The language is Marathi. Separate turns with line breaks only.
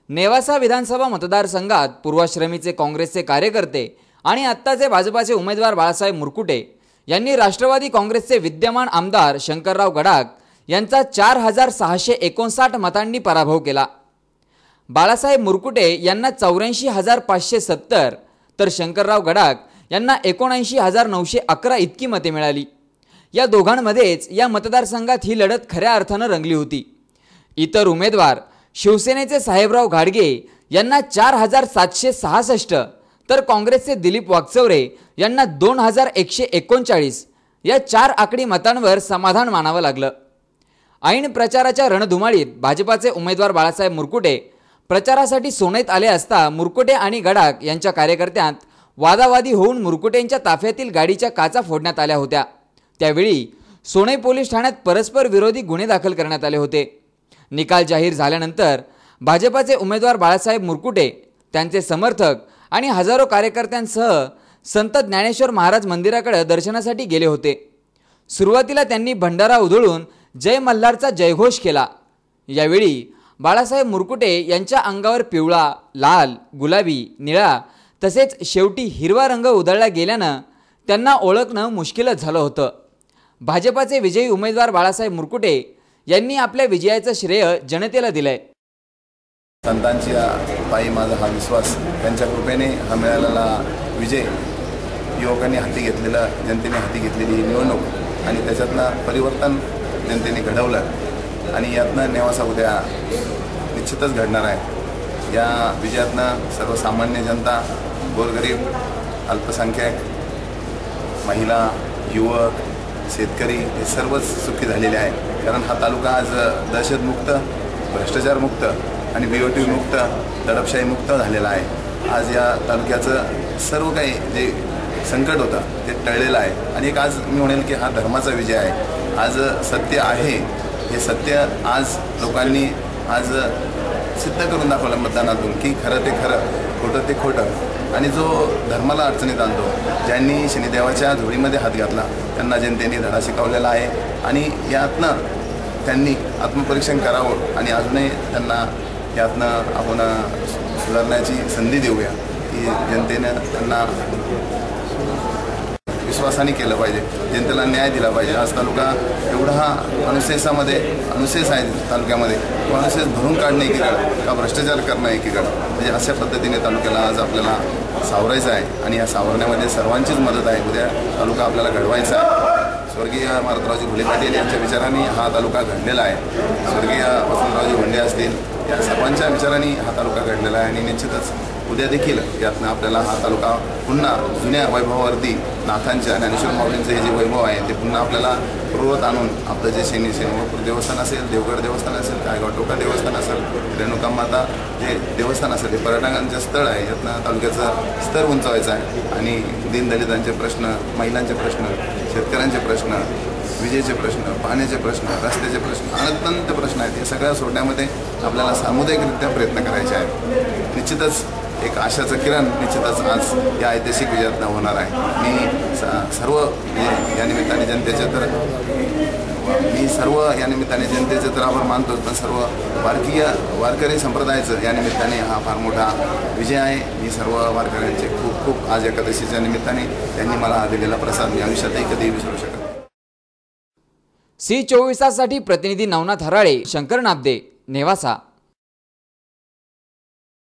नेवासा विधानसभा मतदारसंघात पूर्वाश्रमीचे काँग्रेसचे कार्यकर्ते आणि आत्ताचे भाजपाचे उमेदवार बाळासाहेब मुरकुटे यांनी राष्ट्रवादी काँग्रेसचे विद्यमान आमदार शंकरराव गडाख यांचा 4659 मतांनी पराभव केला। बाळासाहेब मुरकुटे यांना 84,570 तर शंकरराव गडाख यांना 79,911 इतकी मते मिळाली। या दोघांमध्येच या मतदारसंघात ही लढत खऱ्या अर्थानं रंगली होती। इतर उमेदवार शिवसेनेचे साहेबराव घाडगे यांना 4,766 तर काँग्रेसचे दिलीप वाकचौरे यांना 2,139 या 4 आकडी मतांवर समाधान मानावं लागलं। ऐन प्रचाराच्या रणधुमाळीत भाजपाचे उमेदवार बाळासाहेब मुरकुटे प्रचारासाठी सोनेत आले असता मुरकुटे आणि गडाख यांच्या कार्यकर्त्यांत वादावादी होऊन मुरकुटेंच्या ताफ्यातील गाडीच्या काचा फोडण्यात आल्या होत्या। त्यावेळी सोने पोलीस ठाण्यात परस्पर विरोधी गुन्हे दाखल करण्यात आले होते। निकाल जाहीर झाल्यानंतर भाजपाचे उमेदवार बाळासाहेब मुरकुटे, त्यांचे समर्थक आणि हजारो कार्यकर्त्यांसह संत ज्ञानेश्वर महाराज मंदिराकडे दर्शनासाठी गेले होते। सुरुवातीला त्यांनी भंडारा उधळून जय मल्हारचा जयघोष केला। यावेळी बाळासाहेब मुरकुटे यांच्या अंगावर पिवळा, लाल, गुलाबी, निळा तसेच शेवटी हिरवा रंग उधळला गेल्यानं त्यांना ओळखणं मुश्किलच झालं होतं। भाजपाचे विजयी उमेदवार बाळासाहेब मुरकुटे यांनी आपल्या विजयाचं श्रेय जनतेला दिलंय।
संतांच्या पायी माझा हा विश्वास, त्यांच्या कृपेने हा मिळालेला विजय, युवकांनी हाती घेतलेला, जनतेने हाती घेतलेली निवडणूक आणि त्याच्यातनं परिवर्तन जनतेने घडवलं आणि यातनं नेवासा उद्या निश्चितच घडणार आहे। या विजयातनं सर्वसामान्य जनता, गोरगरीब, अल्पसंख्याक, महिला, युवक, शेतकरी हे सर्वच सुखी झालेले आहे। कारण हा तालुका आज दहशतमुक्त, भ्रष्टाचारमुक्त आणि BOT मुक्त, दडपशाहीमुक्त झालेला आहे। आज या तालुक्याचं सर्व काही जे संकट होतं ते टळलेलं आहे आणि एक आज मी म्हणेल की हा धर्माचा विजय आहे। आज सत्य आहे, हे सत्य आज लोकांनी आज सिद्ध करून दाखवलं मतदानातून की खरं ते खरं, खोटं ते खोटं। आणि जो धर्माला अडचणीत आणतो, ज्यांनी शनिदेवाच्या झोळीमध्ये हात घातला, त्यांना जनतेने धडा शिकवलेला आहे आणि यातनं त्यांनी आत्मपरीक्षण करावं आणि अजूनही त्यांना यातनं आपण सुधारण्याची संधी देऊया की जनतेनं त्यांना विश्वासाने केलं पाहिजे, जनतेला न्याय दिला पाहिजे। आज तालुका एवढा हा अनुशेष आहे तालुक्यामध्ये, अनुशेष भरून काढणं एकीकडं का भ्रष्टाचार करणं एकीकडं, म्हणजे अशा पद्धतीने तालुक्याला आज आपल्याला सावरायचं आहे आणि या सावरण्यामध्ये सर्वांचीच मदत आहे। उद्या तालुका आपल्याला घडवायचा आहे। स्वर्गीय मारुतरावजी घुले पाटील यांच्या विचारांनी हा तालुका घडलेला आहे। स्वर्गीय वसंतरावजी भोंडे असतील, या सर्वांच्या विचारांनी हा तालुका घडलेला आहे आणि निश्चितच उद्या देखील यातनं आपल्याला हा तालुका पुन्हा जुन्या वैभवावरती, नाथांच्या ज्ञानेश्वर माऊलींचं हे जे वैभव आहे ते पुन्हा आपल्याला पूर्वत आणून आपलं जे शनिशिंगणापूर देवस्थान असेल, देवगड देवस्थान असेल, कायगाव टोका देवस्थान असेल, रेणुका माता जे देवस्थान असेल, हे पर्यटकांचे स्थळ आहे। यातनं तालुक्याचं स्तर उंचावायचं आहे आणि दीनदलितांचे प्रश्न, महिलांचे प्रश्न, शेतकऱ्यांचे प्रश्न, विजेचे प्रश्न, पाण्याचे प्रश्न, रस्त्याचे प्रश्न, अनंत प्रश्न आहेत। हे सगळ्या सोडण्यामध्ये आपल्याला सामुदायिकरित्या प्रयत्न करायचे आहेत। निश्चितच एक आशाचं किरण निश्चितच आज या ऐतिहासिक विजयातनं होणार आहे। मी सर्व या निमित्ताने जनतेचे तर आभार मानतो, पण सर्व वारकरी संप्रदायाचं या निमित्ताने हा फार मोठा विजय आहे। मी सर्व वारकऱ्यांचे खूप खूप आज एकादशीच्या निमित्ताने त्यांनी मला दिलेला प्रसाद मी आयुष्यातही कधीही विसरू शकत नाही।
C24 साठी प्रतिनिधी नवनाथ हराळे, शंकर नाबदे, नेवासा।